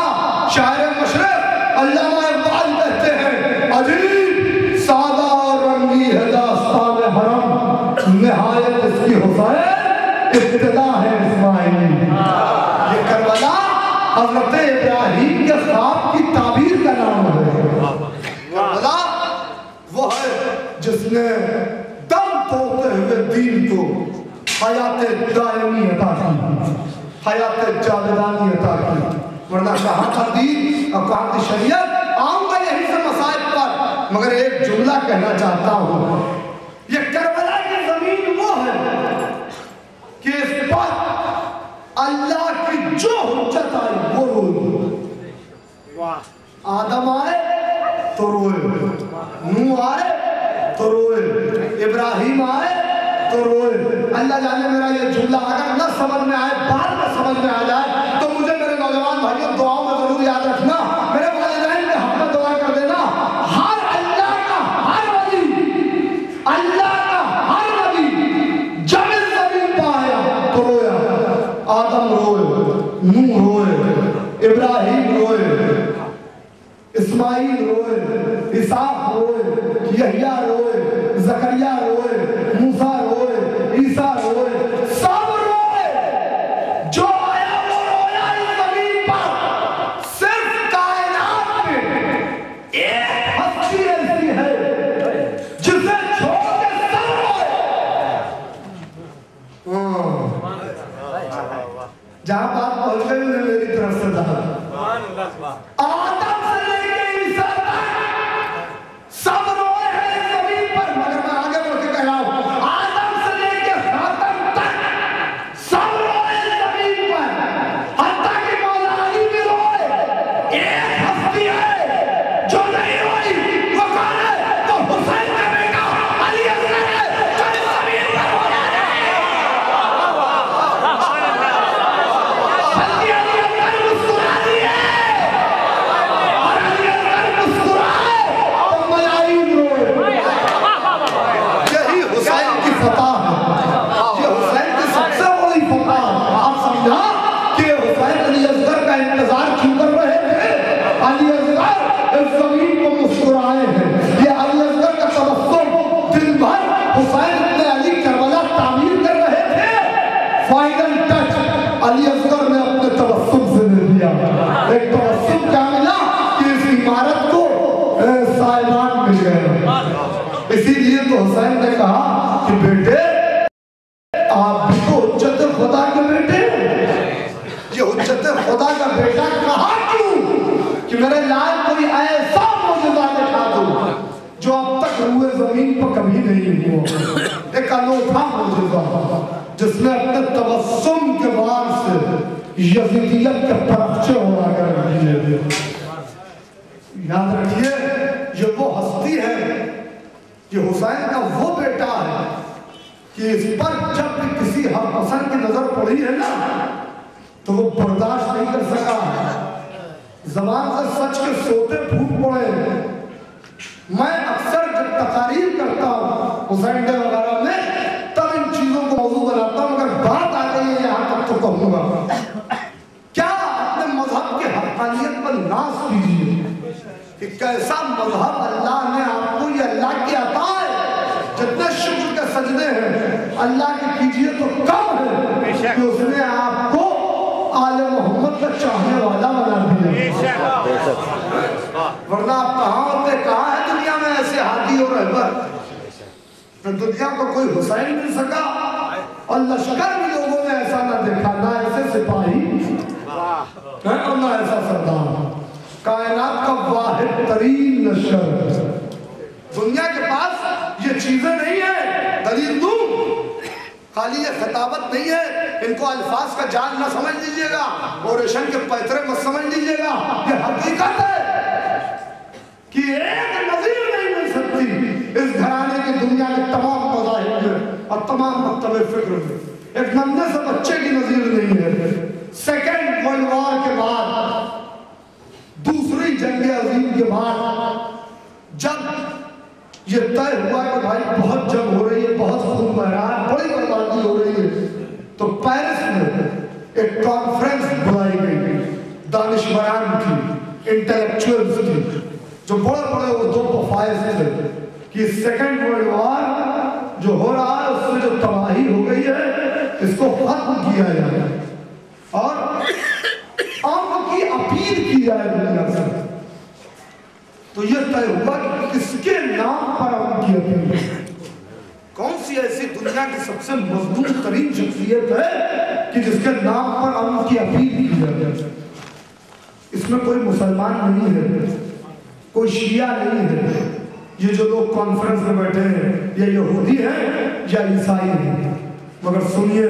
شاعر مشرق علامہ اقبال کہتے ہیں عجیب سادہ اور رنگی ہے داستان حرم, نہایت اس کی حسین ابتدا ہے اسماعیلی. یہ کربلا حضرت ابراہیم کے خواب کی تعبیر کا نام ہے. کربلا وہ ہے جس نے دم توڑتے ہوئے دین کو حیات دائمی عطا کی, حیات جاودانی عطا کی. ورنہ کہاں تھا دین اور کہاں تھی شریعت. آؤں گا یہی سے مسائل پر, مگر ایک جملہ کہنا چاہتا ہوں. یہ کربلا کی زمین وہ ہے کہ اس پر اللہ کی جو حجت آئی وہ روئے. آدم آئے تو روئے, نوح آئے تو روئے, ابراہیم آئے تو روئے. اللہ جانے میرا یہ جملہ اگر نہ سمجھ میں آئے, بعد میں سمجھ میں آ جائے, تو مجھے میرے نوجوان بھائیوں دعاؤں میں ضرور یاد رکھنا, میرے والدین کے حق میں دعا کر دینا. ہر اللہ کا ہر ولی, اللہ کا ہر ولی جب اس زمین پہ آیا تو رویا. آدم روئے, نوح روئے, ابراہیم روئے, اسماعیل روئے, اسحاق روئے, یحییٰ روئے, زکریا روئے, موسیٰ روئے, عیسیٰ روئے, سب روئے. جو آیا وہ رویا اس زمین پر. صرف کائنات میں ایک ہستی ایسی ہے جسے چھوڑ کے سب روئے. جہاں بات پہنچ گئی انہیں میری طرف سے دہا. آدم سے لے کے عیسیٰ تک سب روئے ہیں اس زمین پر, مگر میں آگے بڑھ کے کہہ رہا ہوں آدم سے لے کے خاتم تک سب روئے اس زمین پر. حتیٰ کہ مولا علی بھی روئے. ایک ہستی ہے جو نہیں روئی, وہ کون ہے؟ تو حسین کا بیٹا علی اصغر ہے جو اس زمین پر رویا ہے. علی اصغر مسکرا دیے, اور علی اصغر مسکرائے تو ملائک روئے. یہی حسین کی فتح ہے, یہ حسین کی سب سے بڑی فتح ہے. آپ سمجھا کہ حسین علی اصغر کا انتظار کیوں کر رہے تھے؟ علی اصغر اس زمین کو مسکرائے ہیں. یہ علی اصغر کا تبسم دن بھر حسین ابن علی کربلا تعمیر کر رہے تھے. فائنل ٹچ علی اصغر نے اپنے تبسم سے دے دیا. ایک تبسم کیا ملا کہ اس عمارت کو سائبان مل گئے. اسی لیے تو حسین نے کہا کہ بیٹے آپ بھی تو حجت خدا کے بیٹے ہیں. یہ حجت خدا کا بیٹا کہا کیوں کہ میرے لائق کوئی ایسا معجزہ دکھا دو جو اب تک روئے زمین پر کبھی نہیں ہوا. ایک انوکھا معجزہ جس نے اپنے تبسم کے وار سے یزیدیت کے پرچے ہوا کر دیے. یاد رکھیے یہ وہ ہستی ہے, یہ حسین کا وہ بیٹا ہے کہ اس پر جب بھی کسی ہم پسند کی نظر پڑی ہے نا تو وہ برداشت نہیں کر سکا. زبان سے سچ کے سوتے پھوٹ پڑے. میں اکثر جب تقاریر کرتا ہوں حسین ڈے وغیرہ میں تب ان چیزوں کو موضوع بناتا ہوں, مگر بات آ گئی ہے یہاں تک تو کہوں گا. کیا اپنے مذہب کی حقانیت پر ناز کیجیے کہ کیسا مذہب اللہ نے آپ کو, یہ اللہ کی عطا ہے. جتنے شکر کے سجدے ہیں اللہ کے کیجیے تو کم ہے کہ اس نے آپ کو آل محمد کا چاہنے والا بنا دیا. ورنہ آپ کہاں ہوتے, کہاں ہے دنیا میں ایسے ہادی اور رہبر. دنیا کو کوئی حسین مل سکا اور لشکر بھی لوگوں نے ایسا نہ دیکھا, نہ ایسے سپاہی اور نہ ایسا سردار. کائنات کا واحد ترین لشکر. دنیا کے پاس یہ چیزیں نہیں ہیں. دلیل دوں, خالی یہ خطابت نہیں ہے, ان کو الفاظ کا جال نہ سمجھ لیجئے گا, اوریشن کے پیترے مت سمجھ لیجئے گا. یہ حقیقت ہے کہ ایک نظیر نہیں مل سکتی اس گھرانے کی دنیا کے تمام مذاہب میں اور تمام مکتب فکر میں، ایک ننھے سے بچے کی نظیر نہیں ہے۔ سیکنڈ ورلڈ وار کے بعد، دوسری جنگ عظیم کے بعد جب یہ طے ہوا کہ بھائی بہت جنگ ہو رہی ہے، بہت خون بہ رہا ہے، بڑی بربادی ہو رہی ہے، تو پیرس میں ایک کانفرنس بلائی گئی دانشوران کی، انٹلیکچوئلز کی، جو بڑے بڑے اردو پروفائلز تھے کہ سیکنڈ ورلڈ وار جو ہو رہا ہے اس میں جو تباہی ہو گئی ہے اس کو ختم کیا جائے اور امن کی اپیل کی جائے دنیا سے۔ تو یہ طے ہوا کہ کس کے نام پر امن کی اپیل، کون سی ایسی دنیا کی سب سے مظلوم ترین شخصیت ہے کہ جس کے نام پر امن کی اپیل کی جائے۔ اس میں کوئی مسلمان نہیں ہے، کوئی شیعہ نہیں ہے، یہ جو لوگ کانفرنس میں بیٹھے ہیں یہ یہودی ہیں یا عیسائی ہیں، مگر سنیے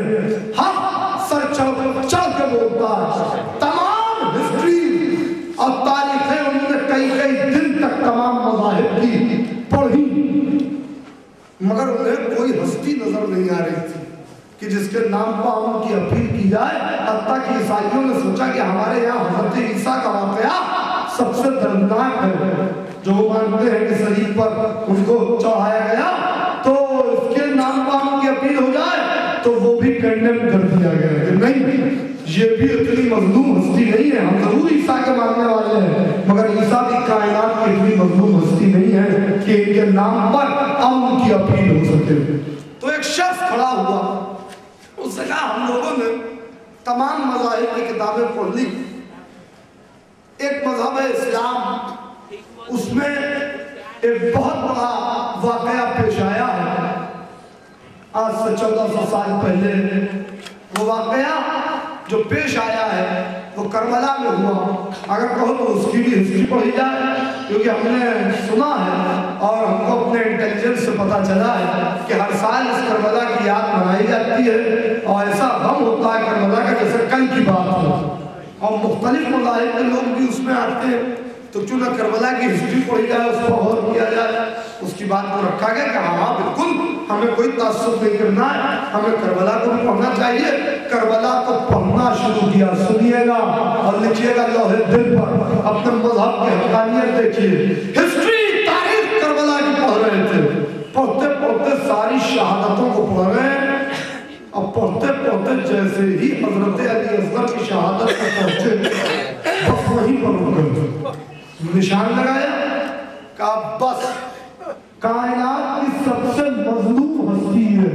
حق سر چڑھ کے بولتا ہے۔ تمام ہسٹری اور تاریخیں انہوں نے کئی دن تک تمام مذاہب کی پڑھی، مگر انہیں کوئی ہستی نظر نہیں آ رہی تھی کہ جس کے نام پر امن کی اپیل کی جائے۔ حتیٰ کہ عیسائیوں نے سوچا کہ ہمارے یہاں حضرت عیسیٰ کا واقعہ سب سے دردناک ہے، جو مانتے ہیں کہ صلیب پر ان کو چڑھایا گیا، تو اس کے نام پر امن کی اپیل ہو جائے تو وہ بھی کنڈیم کر دیا گیا کہ نہیں، یہ بھی اتنی مظلوم ہستی نہیں ہے، ہم ضرور عیسیٰ کے ماننے والے ہیں مگر عیسیٰ بھی کائنات کی اتنی مظلوم ہستی نہیں ہے کہ ان کے نام پر امن کی اپیل ہو سکے۔ تو ایک شخص کھڑا ہوا، اس نے کہا ہم لوگوں نے تمام مذاہب کی کتابیں پڑھ لی، ایک مذہب ہے اسلام، اس میں ایک بہت بڑا واقعہ پیش آیا ہے آج سے 1400 سال پہلے۔ وہ واقعہ جو پیش آیا ہے وہ کربلا میں ہوا، اگر کہو تو اس کی بھی ہسٹری پڑھی جائے، کیونکہ ہم نے سنا ہے اور ہم کو اپنے انٹیلیجنس سے پتا چلا ہے کہ ہر سال اس کربلا کی یاد منائی جاتی ہے اور ایسا غم ہوتا ہے کربلا کا جیسے کل کی بات ہو، اور مختلف مذاہب کے لوگ بھی اس میں آتے ہیں، تو کیوں نہ کربلا کی ہسٹری پڑھی جائے، اس پر غور کیا جائے۔ اس کی بات کو رکھا گیا کہ ہاں بالکل ہمیں کوئی تعصب نہیں کرنا ہے، ہمیں کربلا کو بھی پڑھنا چاہیے۔ کربلا کو پڑھنا شروع کیا، سنیے گا اور لکھیے گا لوہے دل پر، اپنے مذہب کی حقانیت دیکھیے۔ ہسٹری تاریخ کربلا کی پڑھ رہے تھے، پڑھتے پڑھتے ساری شہادتوں کو پڑھ رہے ہیں، اب پڑھتے پڑھتے جیسے ہی حضرت علی اصغر کی شہادت کو پہنچے بس وہیں پر رک گئے، نشان لگایا کہ بس کائنات کی سب سے مظلوم ہستی ہے،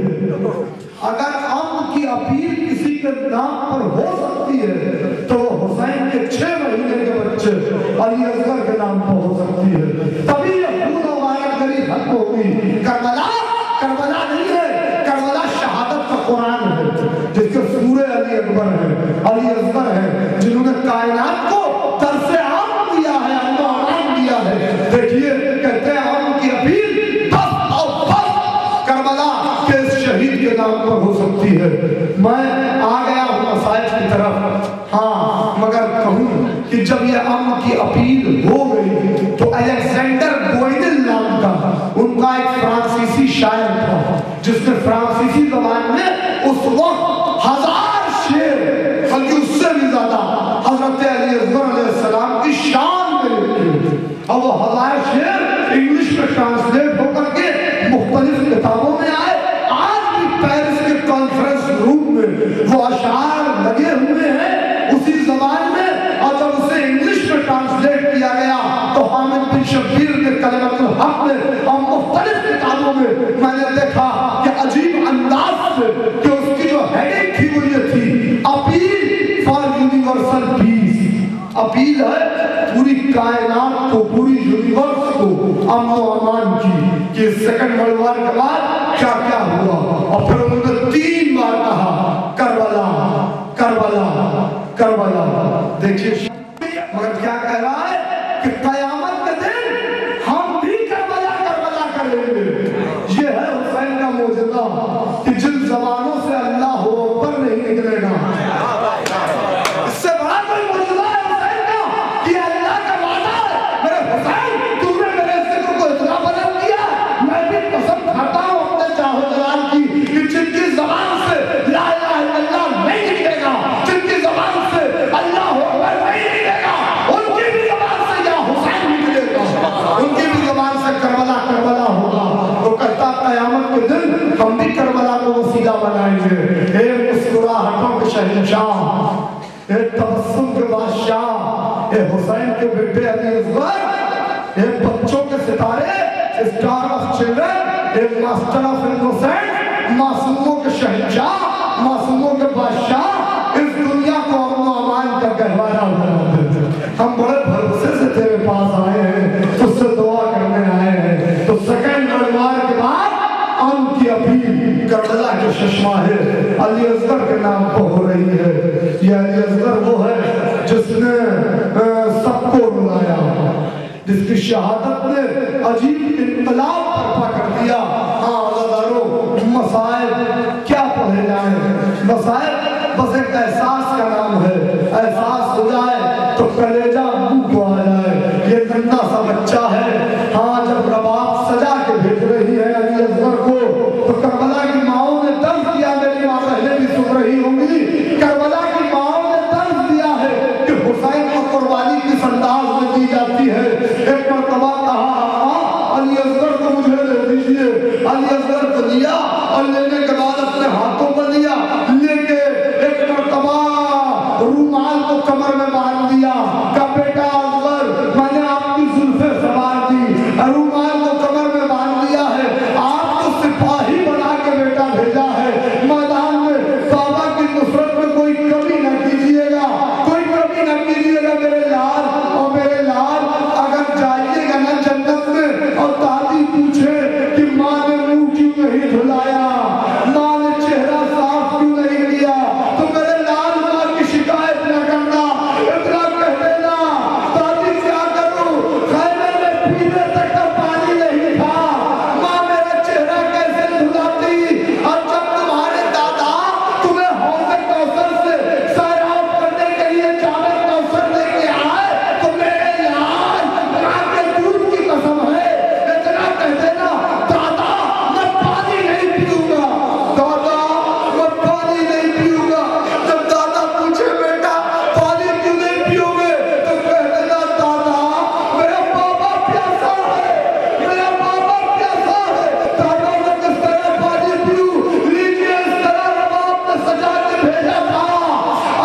اگر امن کی اپیل کسی کے نام پر ہو سکتی ہے تو حسین کے 6 مہینے کے بچے علی اصغر کے نام پر ہو سکتی ہے، تبھی یہ خون و غارت گری ختم ہوگی۔ کربلا نہیں ہے، کربلا شہادت کا قرآن ہے جس کے سورہ علی اکبر ہے، علی اصغر ہے، جنہوں نے کائنات کو درس عام دیا ہے، امن و امان دیا ہے۔ دیکھیے کہتے ہیں امن کی اپیل بس اور بس کربلا کے اس شہید کے نام پر ہو سکتی ہے۔ میں آ گیا ہوں مسائل کی طرف، ہاں مگر کہوں کہ جب یہ امن کی اپیل ہو گئی تو الیگزینڈر گوئنل نام کا ان کا ایک فرانسیسی شاعر تھا جس نے فرانسیسی زبان میں اس وقت 1000 شعر بلکہ اس سے بھی زیادہ حضرت علی اصغر علیہ السلام کی شان میں لکھے، اور وہ 1000 شعر انگلش میں ٹرانسلیٹ ہو کر کے مختلف کتابوں میں آئے۔ آج بھی پیرس کے کانفرنس روم میں وہ اشعار لگے ہوئے ہیں اسی زبان میں، اور جب اسے انگلش میں ٹرانسلیٹ کیا گیا تو حامد بن شبیر نے کلمۃ الحق میں اور مختلف کتابوں میں نے دیکھا کہ عجیب انداز سے کہ اس کی جو ہیڈنگ تھی وہ یہ تھی appeal for universal peace, appeal ہے پوری کائنات کو، پوری یونیورس کو امن و امان کی، کہ سیکنڈ ورلڈ وار کے بعد کیا کیا ہوا۔ اور پھر انہوں نے 3 بار کہا کربلا کربلا کربلا۔ دیکھیے مگر کیا کہہ رہا ہے کہ قیامت کے دن ہم بھی کربلا کربلا کریں گے۔ یہ ہے حسین کا معجزہ کہ جن زبانوں سے اللہ ہو اوپر نہیں نکلے گا، اس سے بڑا کوئی معجزہ ہے حسین کا کہ اللہ کا وعدہ ہے میرے حسین تم نے اے حسین کے بیٹے علی اصغر، اے بچوں کے ستارے، اسٹار آف چلڈرن، اے ماسٹر آف انوسینٹ، معصوموں کے شہنشاہ، معصوموں کے بادشاہ، اس دنیا کو امن و امان کا گہوارہ بنا دے۔ ہم بڑے بھروسے سے تیرے پاس آئے ہیں، تجھ سے دعا کرنے آئے ہیں۔ تو سیکنڈ ورلڈ وار کے بعد ان کی اپیل کربلا کے ششماہ علی اصغر کے نام پہ ہو رہی ہے۔ یہ علی اصغر وہ ہے جس نے سب کو رلایا، جس کی شہادت نے عجیب انقلاب برپا کر دیا۔ ہاں عزادارو، مسائل کیا پڑھے جائیں؟ مسائل بس ایک احساس کا نام ہے۔ احساس ہو جائے تو کلیجہ منہ کو آ جائے۔ یہ ننھا سا بچہ ہے، ہاں جب رباب سجا کے بھیج رہی ہے علی اصغر کو، تو کربلا کی ماؤں نے درد دیا، میری ماں پہلے بھی سن رہی ہوں گی، کربلا کی ماؤں نے درد دیا ہے کہ حسین کو قربانی کس انداز میں دی جاتی ہے۔ ایک مرتبہ کہا علی اصغر کو مجھے دے دیجئے، علی اصغر کو دیا اور لینے کے بعد اپنے ہاتھوں پر لیا، لے کے ایک مرتبہ رومال کو کمر میں باندھ دیا، کہا بیٹا اصغر میں نے آپ کی زلفیں سوار دی، رومال کو کمر میں باندھ دیا ہے، آپ کو سپاہی بنا کے بیٹا بھیجا ہے میدان میں، بابا کی نصرت میں کوئی کمی نہ کیجئے گا، کوئی کمی نہ کیجئے گا میرے لال اور میرے لال۔ اگر جائیے گا نا جنت میں اور دادی پوچھے کہ ماں نے منہ کیوں نہیں دھلایا، ماں نے چہرہ صاف کیوں نہیں کیا، تو میرے لال ماں کی شکایت نہ کرنا، اتنا کہہ دینا دادی کیا کروں، خیمے میں پینے تک کا پانی نہیں تھا، ماں میرا چہرہ کیسے دھلاتی، اور جب تمہارے دادا تمہیں حوض کوثر سے سیراب کرنے کے لیے جام کوثر لے کے آئے تو میرے لال ماں کے دودھ کی قسم ہے اتنا کہہ دینا دادا میں پانی نہیں پیوں گا، دادا میں پانی نہیں پیوں گا۔ جب دادا پوچھے بیٹا پانی کیوں نہیں پیو گے تو کہہ دینا دادا میرا بابا پیاسا ہے، میرا بابا پیاسا ہے، دادا میں کس طرح پانی پیوں، لیجئے اس طرح رباب نے سجا کے بھیجا تھا۔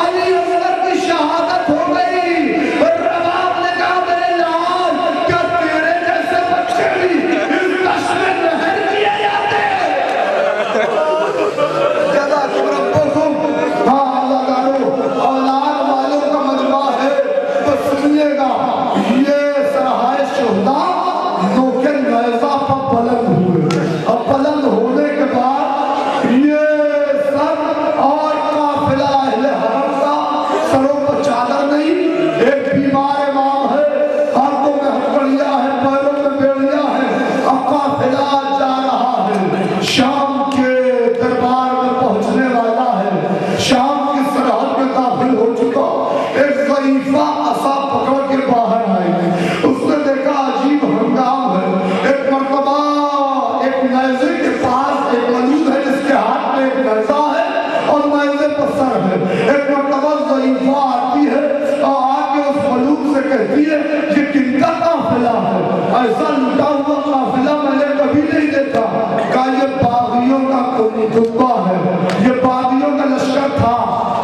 علی اصغر کی شہادت ہو گئی، رباب نے کہا میرے لال کیا تیرے جیسے بچے بھی اس دشت میں نہر کیے جاتے ہیں؟ جزاکم ربکم۔ ہاں عزادارو، اولاد والوں کا مجمع ہے تو سنیے گا، یہ سرحائے شہداء نوکے نیزہ پر بلند ہوئے، اور بلند ہونے کے بعد یہ سر اور قافلہ اہل حرم کا سروں پر چادر نہیں، ایک بیمار امام ہے، ہاتھوں میں ہتھکڑیاں ہے، پیروں میں بیڑیاں ہے، اور قافلہ جا رہا ہے، شام کے دربار میں پہنچنے والا ہے، شام کی سرحد میں داخل ہو چکا۔ ایک ضعیفہ عصا پکڑ کے باہر آئی، اس نے دیکھا عجیب ہنگام ہے، ایک مرتبہ ایک نیزے کے پاس ایک ملود ہے جس کے ہاتھ میں ایک نیزہ ہے اور نیزے پر سر ہے، ایک مرتبہ ضعیفہ آتی ہے اور آ کے اس ملود سے کہتی ہے یہ کن کا قافلہ ہے، ایسا لٹا ہوا قافلہ میں نے کبھی نہیں دیکھا، کہا یہ باغیوں کا کنبہ ہے، یہ باغیوں کا لشکر تھا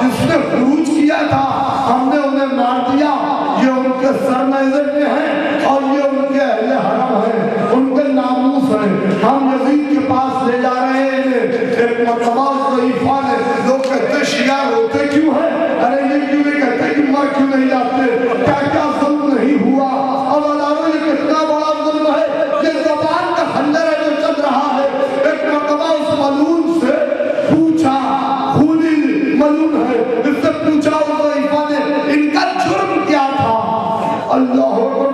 جس نے خروج کیا تھا، ہم نے انہیں مار دیا، یہ ان کے سر نیزے میں ہیں اور یہ ان کے اہل حرم ہیں، ان کے ناموس ہیں، ہم یزید کے پاس لے جا رہے ہیں۔ ایک مرتبہ ضعیفہ نے، لوگ کہتے شیعہ روتے کیوں ہیں، ارے یہ کیوں نہیں کہتے کہ مر کیوں نہیں جاتے، کیا کیا ظلم نہیں ہوا، اور علاوہ یہ کتنا بڑا ظلم ہے، یہ زبان کا خنجر ہے جو چل رہا ہے۔ ایک مرتبہ اس ملون سے پوچھا، خونی ملون ہے، اس سے پوچھا اس ضعیفہ نے ان کا جرم کیا تھا، اللہ